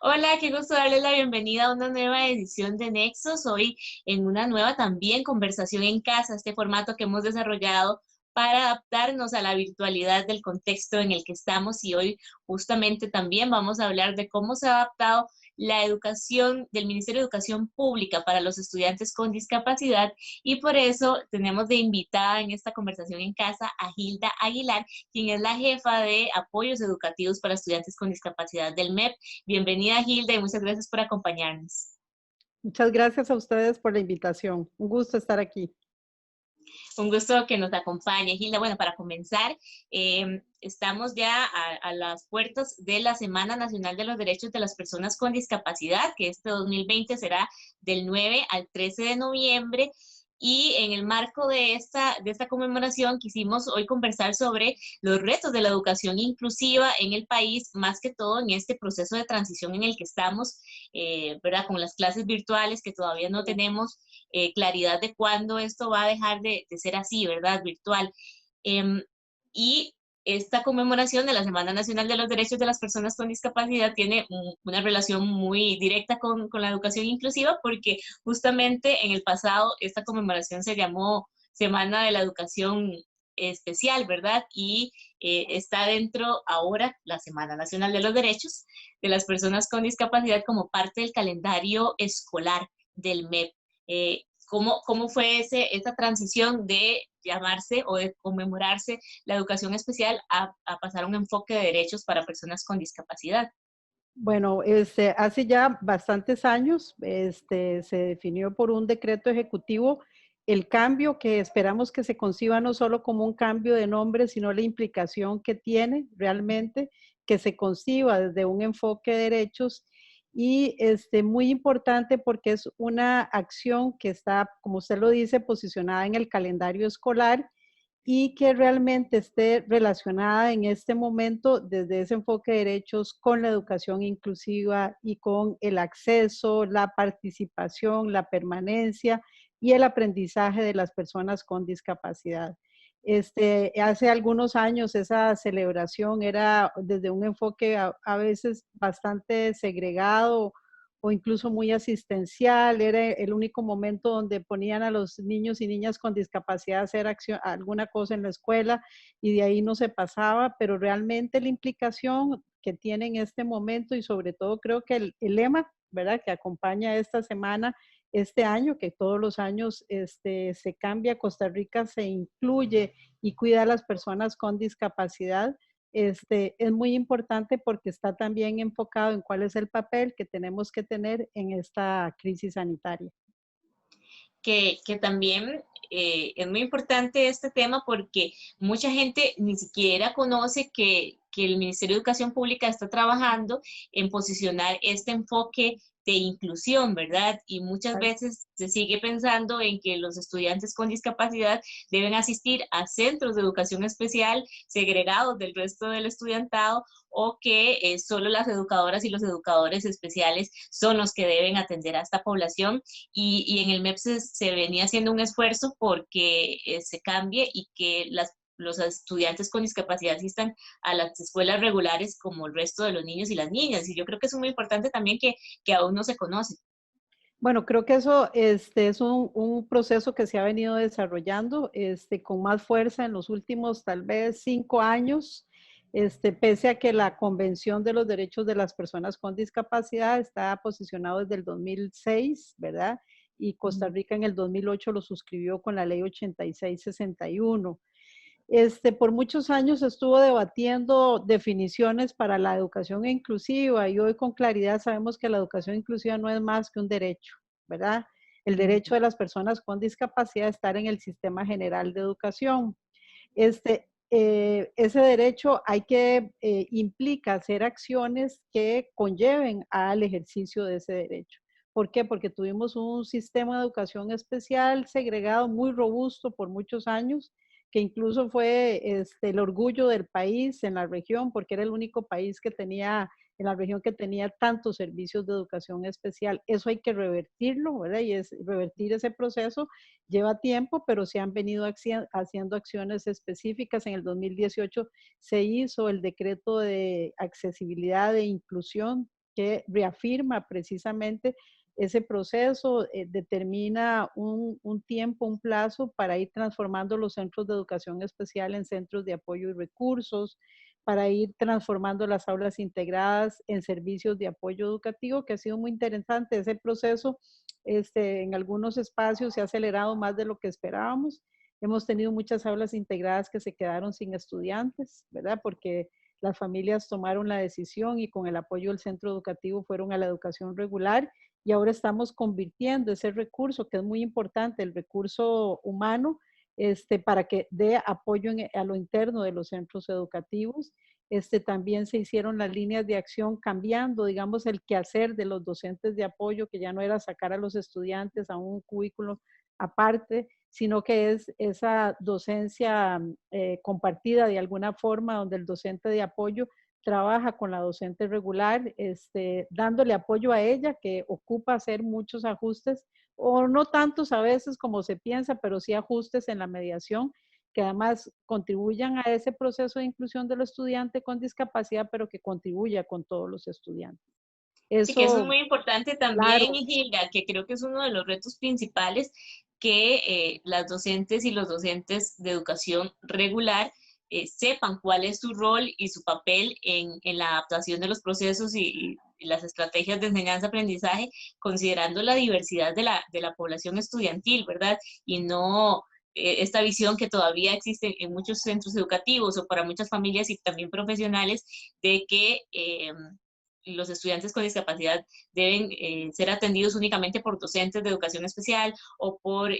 Hola, qué gusto darles la bienvenida a una nueva edición de Nexos. Hoy en una nueva también conversación en casa, este formato que hemos desarrollado para adaptarnos a la virtualidad del contexto en el que estamos. Y hoy justamente también vamos a hablar de cómo se ha adaptado la educación del Ministerio de Educación Pública para los estudiantes con discapacidad. Y por eso tenemos de invitada en esta conversación en casa a Hilda Aguilar, quien es la jefa de apoyos educativos para estudiantes con discapacidad del MEP. Bienvenida, Hilda, y muchas gracias por acompañarnos. Muchas gracias a ustedes por la invitación. Un gusto estar aquí. Un gusto que nos acompañe, Hilda. Bueno, para comenzar, estamos ya a las puertas de la Semana Nacional de los Derechos de las Personas con Discapacidad, que este 2020 será del 9 al 13 de noviembre. Y en el marco de esta conmemoración quisimos hoy conversar sobre los retos de la educación inclusiva en el país, más que todo en este proceso de transición en el que estamos, ¿verdad? Con las clases virtuales que todavía no tenemos claridad de cuándo esto va a dejar de ser así, ¿verdad? Virtual. Eh, y esta conmemoración de la Semana Nacional de los Derechos de las Personas con Discapacidad tiene una relación muy directa con la educación inclusiva, porque justamente en el pasado esta conmemoración se llamó Semana de la Educación Especial, ¿verdad? Y está dentro ahora la Semana Nacional de los Derechos de las Personas con Discapacidad como parte del calendario escolar del MEP. ¿Cómo fue esa transición de llamarse o de conmemorarse la educación especial a pasar a un enfoque de derechos para personas con discapacidad? Bueno, hace ya bastantes años, se definió por un decreto ejecutivo el cambio que esperamos que se conciba no solo como un cambio de nombre, sino la implicación que tiene realmente que se conciba desde un enfoque de derechos y muy importante porque es una acción que está, como usted lo dice, posicionada en el calendario escolar y que realmente esté relacionada en este momento desde ese enfoque de derechos con la educación inclusiva y con el acceso, la participación, la permanencia y el aprendizaje de las personas con discapacidad. Hace algunos años esa celebración era desde un enfoque a veces bastante segregado o incluso muy asistencial, era el único momento donde ponían a los niños y niñas con discapacidad a hacer alguna cosa en la escuela y de ahí no se pasaba, pero realmente la implicación que tiene en este momento y sobre todo creo que el lema, ¿verdad?, que acompaña esta semana, este año, que todos los años se cambia, Costa Rica se incluye y cuida a las personas con discapacidad, es muy importante porque está también enfocado en cuál es el papel que tenemos que tener en esta crisis sanitaria. Que también es muy importante este tema porque mucha gente ni siquiera conoce que el Ministerio de Educación Pública está trabajando en posicionar este enfoque de inclusión, ¿verdad? Y muchas veces se sigue pensando en que los estudiantes con discapacidad deben asistir a centros de educación especial segregados del resto del estudiantado, o que solo las educadoras y los educadores especiales son los que deben atender a esta población. Y en el MEP se venía haciendo un esfuerzo porque se cambie y que los estudiantes con discapacidad asistan a las escuelas regulares como el resto de los niños y las niñas. Y yo creo que es muy importante también que aún no se conoce. Bueno, creo que eso es un proceso que se ha venido desarrollando con más fuerza en los últimos tal vez 5 años, pese a que la Convención de los Derechos de las Personas con Discapacidad está posicionado desde el 2006, ¿verdad? Y Costa Rica en el 2008 lo suscribió con la ley 8661. Por muchos años estuvo debatiendo definiciones para la educación inclusiva y hoy con claridad sabemos que la educación inclusiva no es más que un derecho, ¿verdad? El derecho de las personas con discapacidad a estar en el sistema general de educación. Ese derecho implica hacer acciones que conlleven al ejercicio de ese derecho. ¿Por qué? Porque tuvimos un sistema de educación especial segregado muy robusto por muchos años, que incluso fue el orgullo del país en la región, porque era el único país que tenía en la región que tenía tantos servicios de educación especial. Eso hay que revertirlo, ¿verdad? Y revertir ese proceso lleva tiempo, pero se han venido haciendo acciones específicas. En el 2018 se hizo el decreto de accesibilidad e inclusión que reafirma precisamente ese proceso, determina un tiempo, un plazo para ir transformando los centros de educación especial en centros de apoyo y recursos, para ir transformando las aulas integradas en servicios de apoyo educativo, que ha sido muy interesante ese proceso. En algunos espacios se ha acelerado más de lo que esperábamos. Hemos tenido muchas aulas integradas que se quedaron sin estudiantes, ¿verdad? Porque las familias tomaron la decisión y con el apoyo del centro educativo fueron a la educación regular, y ahora estamos convirtiendo ese recurso, que es muy importante, el recurso humano, para que dé apoyo a lo interno de los centros educativos. También se hicieron las líneas de acción cambiando, digamos, el quehacer de los docentes de apoyo, que ya no era sacar a los estudiantes a un cubículo aparte, sino que es esa docencia compartida de alguna forma, donde el docente de apoyo trabaja con la docente regular, dándole apoyo a ella, que ocupa hacer muchos ajustes, o no tantos a veces como se piensa, pero sí ajustes en la mediación, que además contribuyan a ese proceso de inclusión del estudiante con discapacidad, pero que contribuya con todos los estudiantes. Sí, que eso es Eso, muy importante también, claro, Gilda, que creo que es uno de los retos principales que las docentes y los docentes de educación regular sepan cuál es su rol y su papel en la adaptación de los procesos y las estrategias de enseñanza-aprendizaje, considerando la diversidad de la población estudiantil, ¿verdad? Y no esta visión que todavía existe en muchos centros educativos o para muchas familias y también profesionales de que los estudiantes con discapacidad deben ser atendidos únicamente por docentes de educación especial o por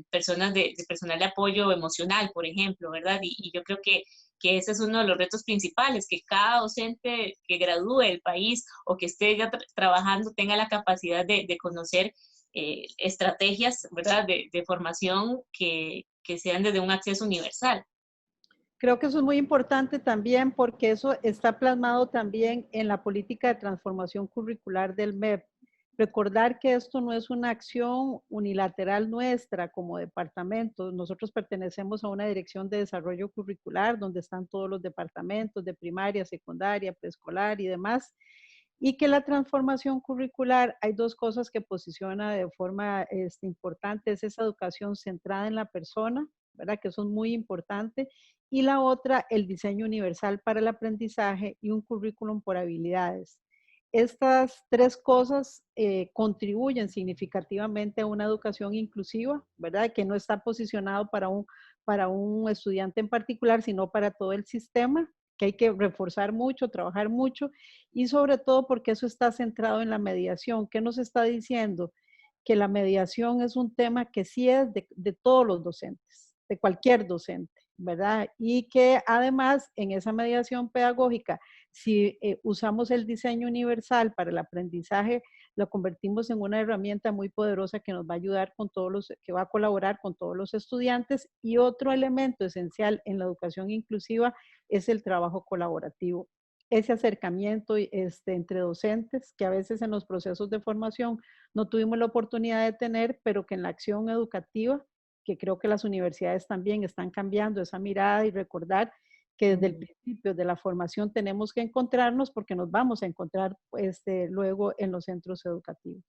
personas de personal de apoyo emocional, por ejemplo, ¿verdad? Y yo creo que ese es uno de los retos principales, que cada docente que gradúe del país o que esté ya trabajando tenga la capacidad de conocer estrategias, ¿verdad?, de formación que sean desde un acceso universal. creo que eso es muy importante también porque eso está plasmado también en la política de transformación curricular del MEP. Recordar que esto no es una acción unilateral nuestra como departamento. Nosotros pertenecemos a una dirección de desarrollo curricular donde están todos los departamentos de primaria, secundaria, preescolar y demás. Y que la transformación curricular, hay dos cosas que posiciona de forma importante, es esa educación centrada en la persona, ¿verdad? Que eso es muy importante. Y la otra, el diseño universal para el aprendizaje y un currículum por habilidades. Estas tres cosas contribuyen significativamente a una educación inclusiva, ¿verdad? Que no está posicionado para un estudiante en particular, sino para todo el sistema, que hay que reforzar mucho, trabajar mucho, y sobre todo porque eso está centrado en la mediación. ¿Qué nos está diciendo? Que la mediación es un tema que sí es de todos los docentes, de cualquier docente, ¿verdad? Y que además en esa mediación pedagógica, si usamos el diseño universal para el aprendizaje, lo convertimos en una herramienta muy poderosa que nos va a ayudar con todos los, que va a colaborar con todos los estudiantes. Y otro elemento esencial en la educación inclusiva es el trabajo colaborativo. Ese acercamiento entre docentes, que a veces en los procesos de formación no tuvimos la oportunidad de tener, pero que en la acción educativa, que creo que las universidades también están cambiando esa mirada y recordar que desde el principio de la formación tenemos que encontrarnos porque nos vamos a encontrar luego en los centros educativos.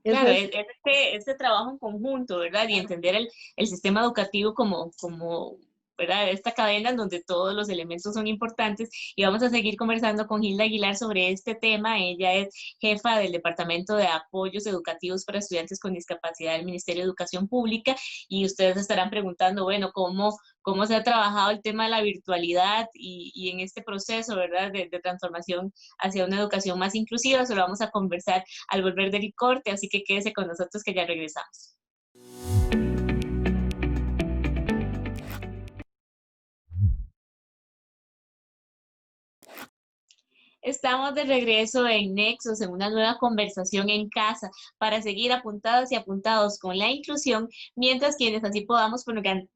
Eso Claro, es. este trabajo en conjunto, ¿verdad? Y entender el sistema educativo como, ¿verdad? Esta cadena en donde todos los elementos son importantes. Y vamos a seguir conversando con Gilda Aguilar sobre este tema. Ella es jefa del Departamento de Apoyos Educativos para Estudiantes con Discapacidad del Ministerio de Educación Pública. Y ustedes estarán preguntando, bueno, ¿cómo se ha trabajado el tema de la virtualidad y en este proceso, ¿verdad?, de transformación hacia una educación más inclusiva? Se lo vamos a conversar al volver del corte, así que quédese con nosotros que ya regresamos. Estamos de regreso en Nexos, en una nueva conversación en casa, para seguir apuntadas y apuntados con la inclusión, mientras quienes así podamos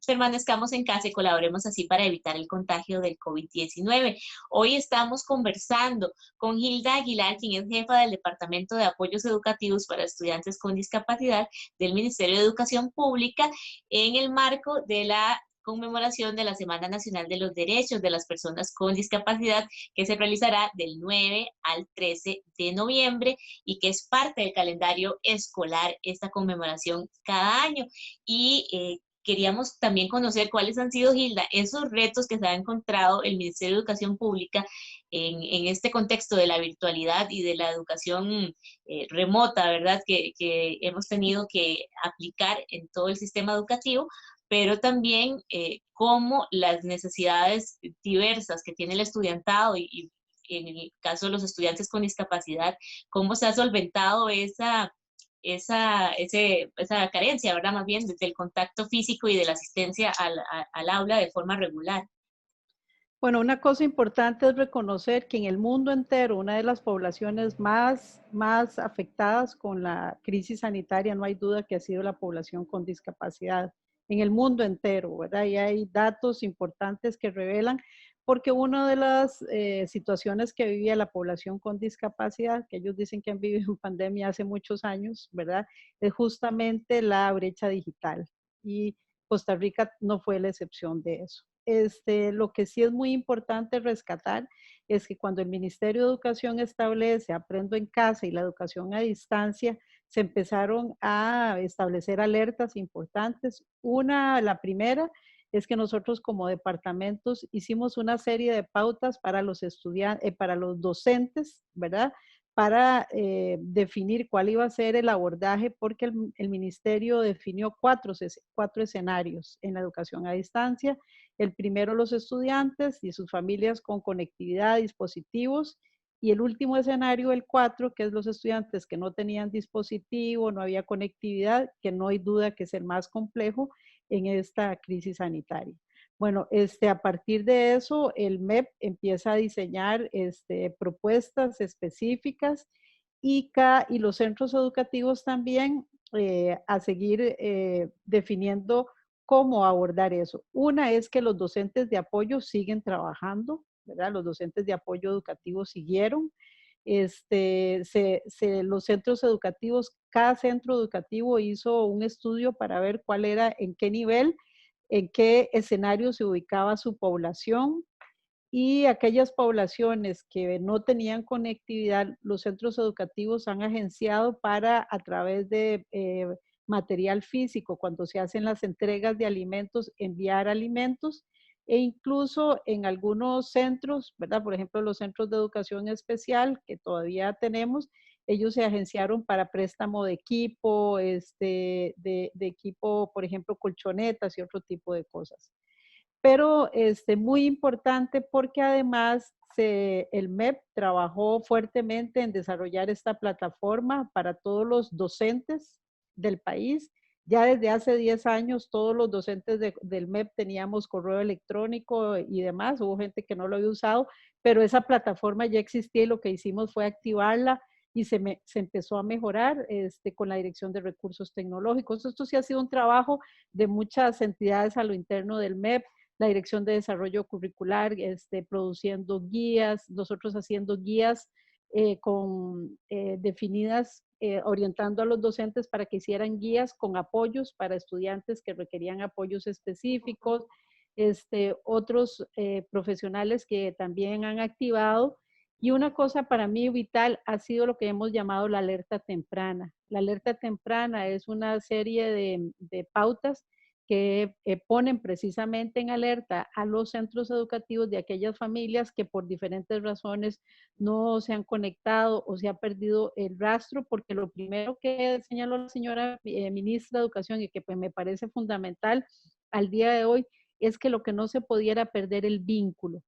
permanezcamos en casa y colaboremos así para evitar el contagio del COVID-19. Hoy estamos conversando con Hilda Aguilar, quien es jefa del Departamento de Apoyos Educativos para Estudiantes con Discapacidad del Ministerio de Educación Pública, en el marco de la conmemoración de la Semana Nacional de los Derechos de las Personas con Discapacidad, que se realizará del 9 al 13 de noviembre y que es parte del calendario escolar esta conmemoración cada año. Y queríamos también conocer cuáles han sido, Hilda, esos retos que se ha encontrado el Ministerio de Educación Pública en este contexto de la virtualidad y de la educación remota, ¿verdad? Que hemos tenido que aplicar en todo el sistema educativo, pero también cómo las necesidades diversas que tiene el estudiantado y en el caso de los estudiantes con discapacidad, cómo se ha solventado esa carencia, ¿verdad? Más bien desde el contacto físico y de la asistencia al aula de forma regular. Bueno, una cosa importante es reconocer que en el mundo entero, una de las poblaciones más afectadas con la crisis sanitaria, no hay duda que ha sido la población con discapacidad, en el mundo entero, ¿verdad? Y hay datos importantes que revelan, porque una de las situaciones que vivía la población con discapacidad, que ellos dicen que han vivido en pandemia hace muchos años, ¿verdad? Es justamente la brecha digital. Y Costa Rica no fue la excepción de eso. Lo que sí es muy importante rescatar es que cuando el Ministerio de Educación establece Aprendo en Casa y la educación a distancia, se empezaron a establecer alertas importantes. La primera es que nosotros como departamentos hicimos una serie de pautas para los estudiantes, para los docentes, ¿verdad? Para definir cuál iba a ser el abordaje, porque el ministerio definió cuatro escenarios en la educación a distancia. El primero, los estudiantes y sus familias con conectividad, dispositivos, y el último escenario, el 4, que es los estudiantes que no tenían dispositivo, no había conectividad, que no hay duda que es el más complejo en esta crisis sanitaria. Bueno, a partir de eso, el MEP empieza a diseñar propuestas específicas y los centros educativos también a seguir definiendo cómo abordar eso. Una es que los docentes de apoyo siguen trabajando, ¿verdad? Los docentes de apoyo educativo siguieron. Los centros educativos, cada centro educativo hizo un estudio para ver cuál era, en qué nivel, en qué escenario se ubicaba su población, y aquellas poblaciones que no tenían conectividad, los centros educativos han agenciado para, a través de material físico, cuando se hacen las entregas de alimentos, enviar alimentos, e incluso en algunos centros, ¿verdad? Por ejemplo, los centros de educación especial que todavía tenemos, ellos se agenciaron para préstamo de equipo, de equipo, por ejemplo, colchonetas y otro tipo de cosas. Pero muy importante porque además el MEP trabajó fuertemente en desarrollar esta plataforma para todos los docentes del país. Ya desde hace 10 años todos los docentes del MEP teníamos correo electrónico y demás. Hubo gente que no lo había usado, pero esa plataforma ya existía y lo que hicimos fue activarla y se empezó a mejorar con la Dirección de Recursos Tecnológicos. Esto sí ha sido un trabajo de muchas entidades a lo interno del MEP, la Dirección de Desarrollo Curricular, produciendo guías, nosotros haciendo guías definidas, orientando a los docentes para que hicieran guías con apoyos para estudiantes que requerían apoyos específicos, otros profesionales que también han activado. Y una cosa para mí vital ha sido lo que hemos llamado la alerta temprana. La alerta temprana es una serie de pautas que ponen precisamente en alerta a los centros educativos de aquellas familias que por diferentes razones no se han conectado o se ha perdido el rastro, porque lo primero que señaló la señora ministra de Educación y que pues, me parece fundamental al día de hoy es que lo que no se pudiera perder el vínculo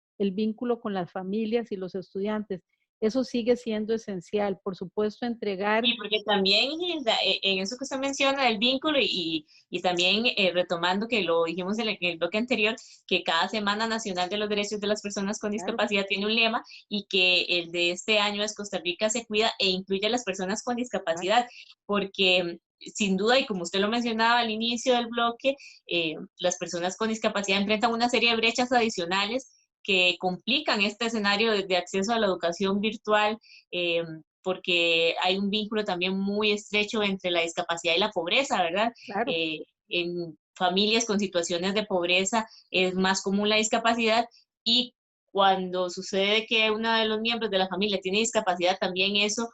con las familias y los estudiantes. Eso sigue siendo esencial. Por supuesto, entregar. Y porque también, Gilda, en eso que usted menciona del vínculo y también retomando que lo dijimos en el bloque anterior, que cada Semana Nacional de los Derechos de las Personas con Claro, Discapacidad tiene un lema y que el de este año es Costa Rica se cuida e incluye a las personas con claro, discapacidad, porque sin duda, y como usted lo mencionaba al inicio del bloque, las personas con discapacidad enfrentan una serie de brechas adicionales que complican este escenario de acceso a la educación virtual, porque hay un vínculo también muy estrecho entre la discapacidad y la pobreza, ¿verdad? claro. En familias con situaciones de pobreza es más común la discapacidad y cuando sucede que uno de los miembros de la familia tiene discapacidad, también eso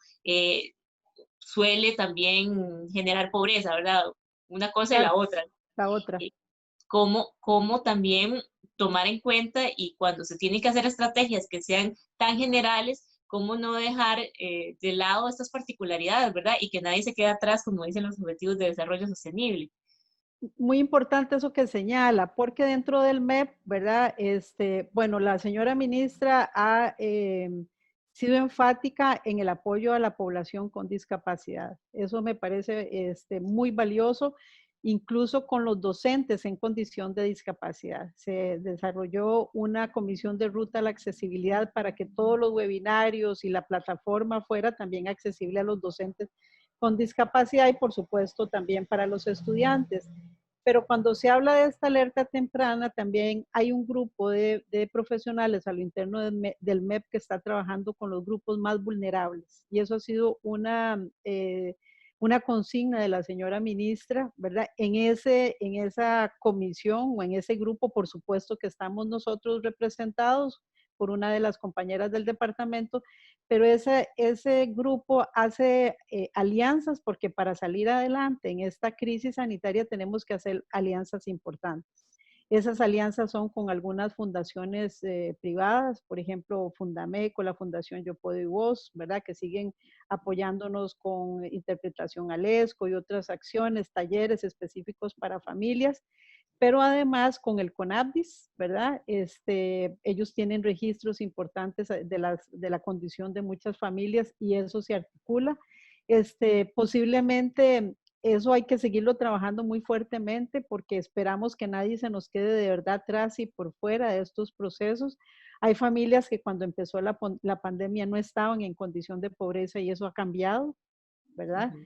suele también generar pobreza, ¿verdad? Una cosa y Claro, la otra. la otra. Eh, cómo también tomar en cuenta y cuando se tienen que hacer estrategias que sean tan generales, cómo no dejar de lado estas particularidades, ¿verdad? Y que nadie se quede atrás, como dicen los Objetivos de Desarrollo Sostenible. Muy importante eso que señala, porque dentro del MEP, ¿verdad? Bueno, la señora ministra ha sido enfática en el apoyo a la población con discapacidad. Eso me parece muy valioso, incluso con los docentes en condición de discapacidad. Se desarrolló una comisión de ruta a la accesibilidad para que todos los webinarios y la plataforma fuera también accesible a los docentes con discapacidad y por supuesto también para los estudiantes. Pero cuando se habla de esta alerta temprana, también hay un grupo de profesionales a lo interno del MEP que está trabajando con los grupos más vulnerables. Y eso ha sido una consigna de la señora ministra, ¿verdad? En esa comisión o en ese grupo, por supuesto que estamos nosotros representados por una de las compañeras del departamento, pero ese grupo hace alianzas porque para salir adelante en esta crisis sanitaria tenemos que hacer alianzas importantes. Esas alianzas son con algunas fundaciones privadas, por ejemplo, Fundameco, la Fundación Yo Puedo y Vos, ¿verdad? Que siguen apoyándonos con interpretación al ESCO y otras acciones, talleres específicos para familias, pero además con el CONADIS, ¿verdad? Ellos tienen registros importantes de la condición de muchas familias y eso se articula. Posiblemente eso hay que seguirlo trabajando muy fuertemente porque esperamos que nadie se nos quede de verdad atrás y por fuera de estos procesos. Hay familias que cuando empezó la pandemia no estaban en condición de pobreza y eso ha cambiado, ¿verdad? Ujú.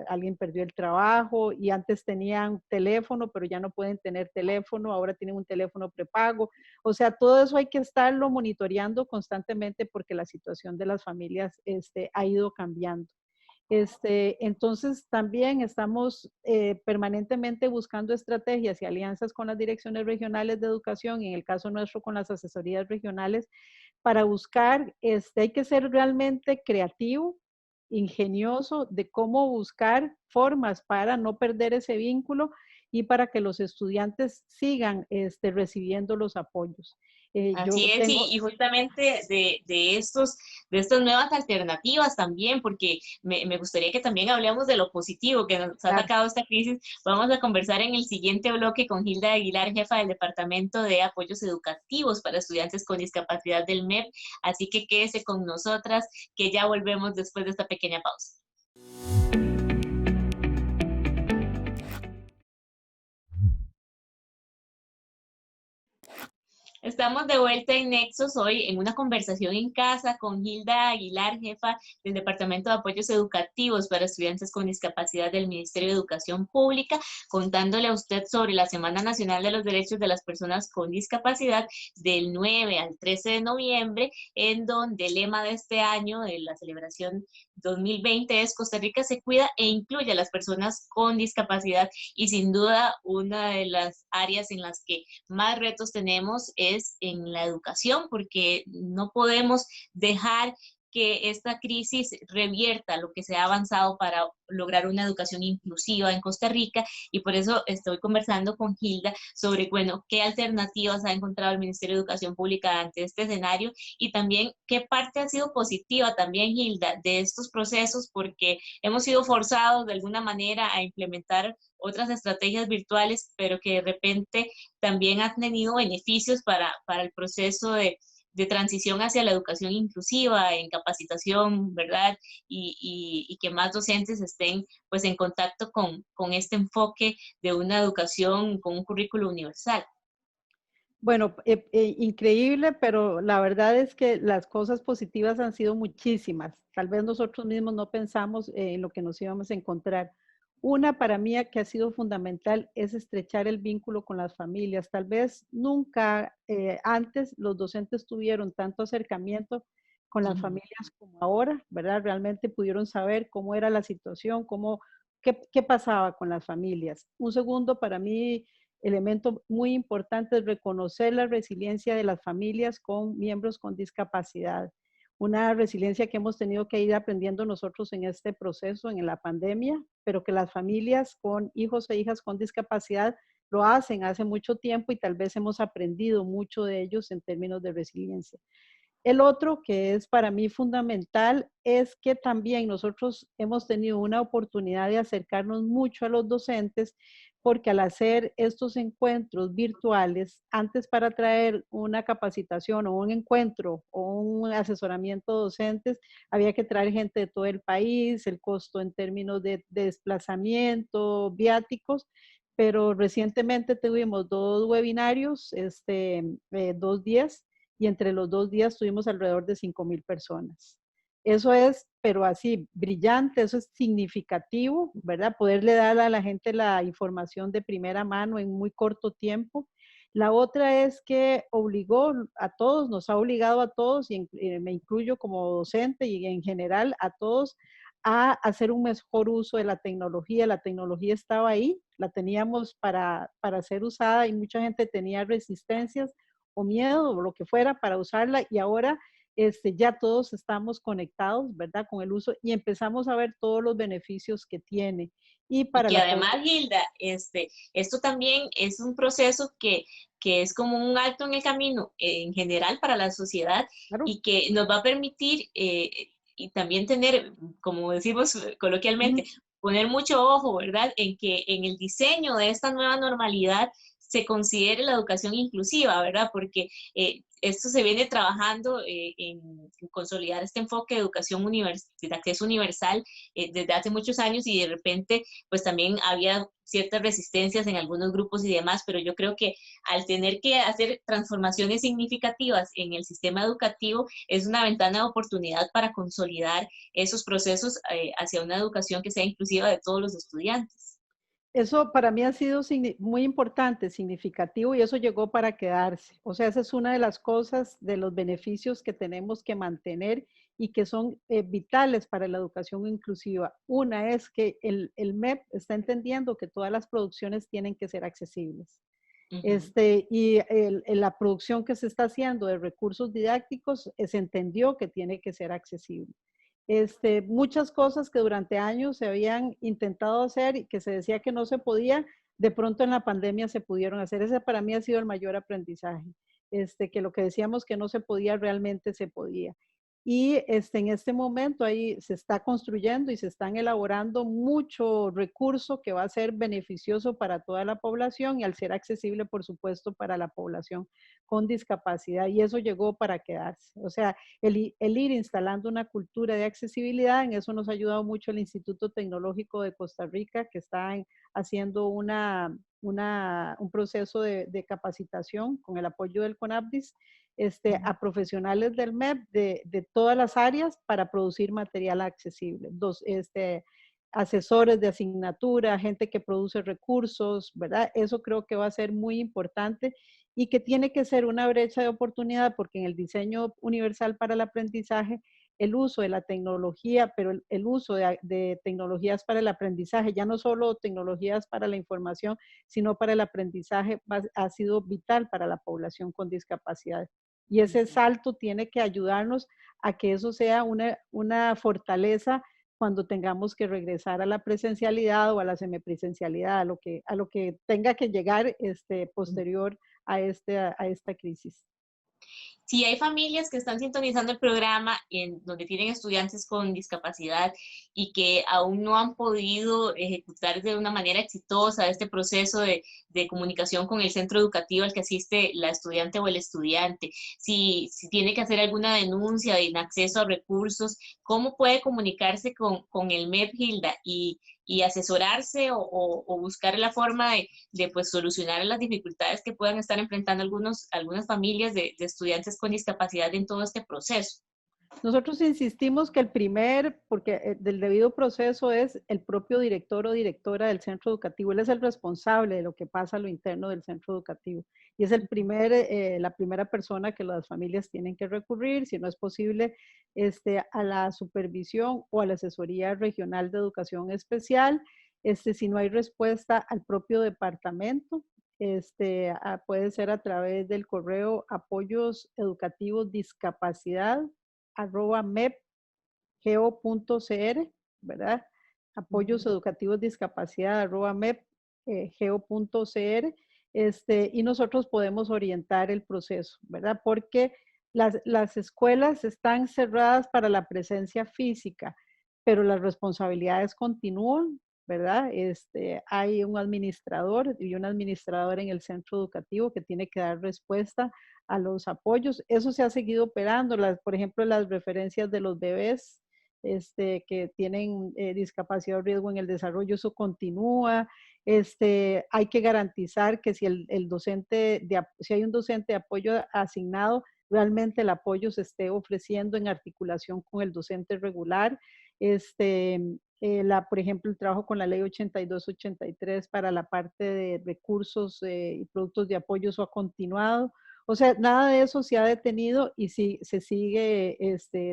Alguien perdió el trabajo y antes tenían teléfono, pero ya no pueden tener teléfono, ahora tienen un teléfono prepago. O sea, todo eso hay que estarlo monitoreando constantemente porque la situación de las familias ha ido cambiando. Entonces, también estamos permanentemente buscando estrategias y alianzas con las direcciones regionales de educación, y en el caso nuestro con las asesorías regionales, para buscar, hay que ser realmente creativo, ingenioso de cómo buscar formas para no perder ese vínculo y para que los estudiantes sigan recibiendo los apoyos. Así es, y justamente de estas nuevas alternativas también, porque me gustaría que también hablemos de lo positivo que nos ha Claro, sacado esta crisis. Vamos a conversar en el siguiente bloque con Gilda Aguilar, jefa del Departamento de Apoyos Educativos para Estudiantes con Discapacidad del MEP. Así que quédese con nosotras, que ya volvemos después de esta pequeña pausa. Estamos de vuelta en Nexos hoy en una conversación en casa con Gilda Aguilar, jefa del Departamento de Apoyos Educativos para Estudiantes con Discapacidad del Ministerio de Educación Pública, contándole a usted sobre la Semana Nacional de los Derechos de las Personas con Discapacidad del 9 al 13 de noviembre, en donde el lema de este año, de la celebración 2020, es Costa Rica se cuida e incluye a las personas con discapacidad, y sin duda una de las áreas en las que más retos tenemos es en la educación, porque no podemos dejar que esta crisis revierta lo que se ha avanzado para lograr una educación inclusiva en Costa Rica, y por eso estoy conversando con Gilda sobre, bueno, qué alternativas ha encontrado el Ministerio de Educación Pública ante este escenario y también qué parte ha sido positiva también, Gilda, de estos procesos, porque hemos sido forzados de alguna manera a implementar otras estrategias virtuales, pero que de repente también han tenido beneficios para el proceso de transición hacia la educación inclusiva, en capacitación, ¿verdad? Y que más docentes estén pues en contacto con este enfoque de una educación con un currículo universal. Bueno, increíble, pero la verdad es que las cosas positivas han sido muchísimas. Tal vez nosotros mismos no pensamos en lo que nos íbamos a encontrar. Una para mí que ha sido fundamental es estrechar el vínculo con las familias. Tal vez nunca antes los docentes tuvieron tanto acercamiento con las familias como ahora, ¿verdad? Realmente pudieron saber cómo era la situación, qué pasaba con las familias. Un segundo, para mí, elemento muy importante es reconocer la resiliencia de las familias con miembros con discapacidad. Una resiliencia que hemos tenido que ir aprendiendo nosotros en este proceso, en la pandemia, pero que las familias con hijos e hijas con discapacidad lo hacen hace mucho tiempo y tal vez hemos aprendido mucho de ellos en términos de resiliencia. El otro que es para mí fundamental es que también nosotros hemos tenido una oportunidad de acercarnos mucho a los docentes porque al hacer estos encuentros virtuales, antes para traer una capacitación o un encuentro o un asesoramiento docentes, había que traer gente de todo el país, el costo en términos de desplazamiento, viáticos, pero recientemente tuvimos 2 webinarios, 2 días, y entre los 2 días tuvimos alrededor de 5,000 personas. Eso es, pero así, brillante, eso es significativo, ¿verdad? Poderle dar a la gente la información de primera mano en muy corto tiempo. La otra es que obligó a todos, nos ha obligado a todos, y me incluyo como docente y en general a todos, a hacer un mejor uso de la tecnología. La tecnología estaba ahí, la teníamos para ser usada y mucha gente tenía resistencias o miedo o lo que fuera para usarla y ahora ya todos estamos conectados, ¿verdad? Con el uso y empezamos a ver todos los beneficios que tiene. Y Y para que la además, Hilda, esto también es un proceso que es como un alto en el camino en general para la sociedad claro. y que nos va a permitir y también tener, como decimos coloquialmente, poner mucho ojo, ¿verdad? En que en el diseño de esta nueva normalidad se considere la educación inclusiva, ¿verdad? Porque esto se viene trabajando en consolidar este enfoque de educación de acceso universal desde hace muchos años y de repente pues también había ciertas resistencias en algunos grupos y demás, pero yo creo que al tener que hacer transformaciones significativas en el sistema educativo es una ventana de oportunidad para consolidar esos procesos hacia una educación que sea inclusiva de todos los estudiantes. Eso para mí ha sido muy importante, significativo y eso llegó para quedarse. O sea, esa es una de las cosas, de los beneficios que tenemos que mantener y que son vitales para la educación inclusiva. Una es que el MEP está entendiendo que todas las producciones tienen que ser accesibles. Uh -huh. Y la producción que se está haciendo de recursos didácticos se entendió que tiene que ser accesible. Muchas cosas que durante años se habían intentado hacer y que se decía que no se podía, de pronto en la pandemia se pudieron hacer. Ese para mí ha sido el mayor aprendizaje, que lo que decíamos que no se podía, realmente se podía. Y en este momento ahí se está construyendo y se están elaborando mucho recurso que va a ser beneficioso para toda la población y al ser accesible, por supuesto, para la población con discapacidad. Y eso llegó para quedarse. O sea, el ir instalando una cultura de accesibilidad, en eso nos ha ayudado mucho el Instituto Tecnológico de Costa Rica, que está haciendo un proceso de capacitación con el apoyo del CONAPDIS, a profesionales del MEP de todas las áreas para producir material accesible. Asesores de asignatura, gente que produce recursos, ¿verdad? Eso creo que va a ser muy importante y que tiene que ser una brecha de oportunidad porque en el diseño universal para el aprendizaje, el uso de la tecnología, pero el uso de tecnologías para el aprendizaje, ya no solo tecnologías para la información, sino para el aprendizaje, ha sido vital para la población con discapacidad. Y ese salto tiene que ayudarnos a que eso sea una fortaleza cuando tengamos que regresar a la presencialidad o a la semipresencialidad, a lo que tenga que llegar posterior a esta crisis. Si hay familias que están sintonizando el programa en donde tienen estudiantes con discapacidad y que aún no han podido ejecutar de una manera exitosa este proceso de comunicación con el centro educativo al que asiste la estudiante o el estudiante, si tiene que hacer alguna denuncia de inacceso a recursos, ¿cómo puede comunicarse con el MEP, Hilda, y asesorarse o buscar la forma de pues, solucionar las dificultades que puedan estar enfrentando algunas familias de estudiantes con discapacidad en todo este proceso? Nosotros insistimos que porque del debido proceso es el propio director o directora del centro educativo. Él es el responsable de lo que pasa a lo interno del centro educativo. Y es la primera persona que las familias tienen que recurrir, si no es posible, a la supervisión o a la asesoría regional de educación especial. Si no hay respuesta al propio departamento, puede ser a través del correo apoyos educativos discapacidad @mepgeo.cr, ¿verdad? Apoyos educativos discapacidad @mepgeo.cr, y nosotros podemos orientar el proceso, ¿verdad? Porque las escuelas están cerradas para la presencia física, pero las responsabilidades continúan, ¿verdad? Hay un administrador y una administradora en el centro educativo que tiene que dar respuesta a los apoyos. Eso se ha seguido operando, por ejemplo, las referencias de los bebés que tienen discapacidad o riesgo en el desarrollo, eso continúa. Hay que garantizar que si si hay un docente de apoyo asignado, realmente el apoyo se esté ofreciendo en articulación con el docente regular. Por ejemplo, el trabajo con la ley 8283 para la parte de recursos y productos de apoyo, eso ha continuado. O sea, nada de eso se ha detenido y sí, se sigue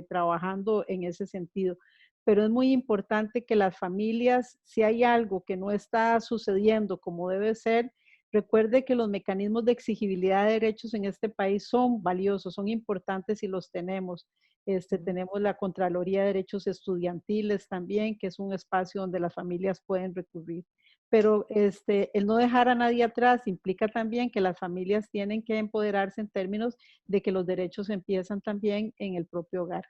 trabajando en ese sentido. Pero es muy importante que las familias, si hay algo que no está sucediendo como debe ser, recuerde que los mecanismos de exigibilidad de derechos en este país son valiosos, son importantes y los tenemos. Tenemos la Contraloría de Derechos Estudiantiles también, que es un espacio donde las familias pueden recurrir. Pero el no dejar a nadie atrás implica también que las familias tienen que empoderarse en términos de que los derechos empiezan también en el propio hogar.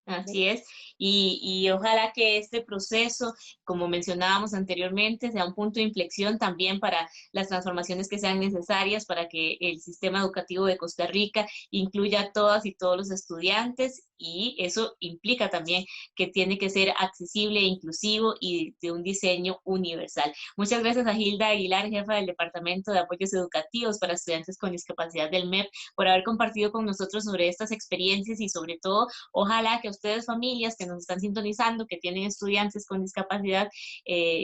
Así es, y ojalá que este proceso, como mencionábamos anteriormente, sea un punto de inflexión también para las transformaciones que sean necesarias para que el sistema educativo de Costa Rica incluya a todas y todos los estudiantes, y eso implica también que tiene que ser accesible e inclusivo y de un diseño universal. Muchas gracias a Hilda Aguilar, jefa del Departamento de Apoyos Educativos para Estudiantes con Discapacidad del MEP, por haber compartido con nosotros sobre estas experiencias y sobre todo, ojalá que ustedes familias que nos están sintonizando, que tienen estudiantes con discapacidad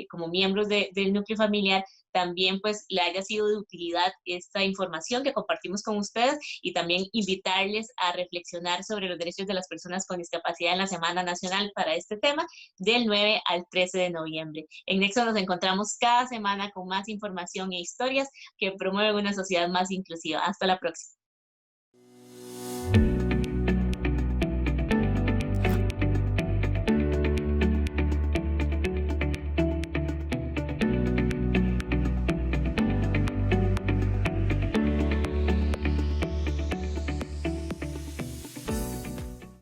como miembros del núcleo familiar, también pues le haya sido de utilidad esta información que compartimos con ustedes y también invitarles a reflexionar sobre los derechos de las personas con discapacidad en la Semana Nacional para este tema del 9 al 13 de noviembre. En Nexo nos encontramos cada semana con más información e historias que promueven una sociedad más inclusiva. Hasta la próxima.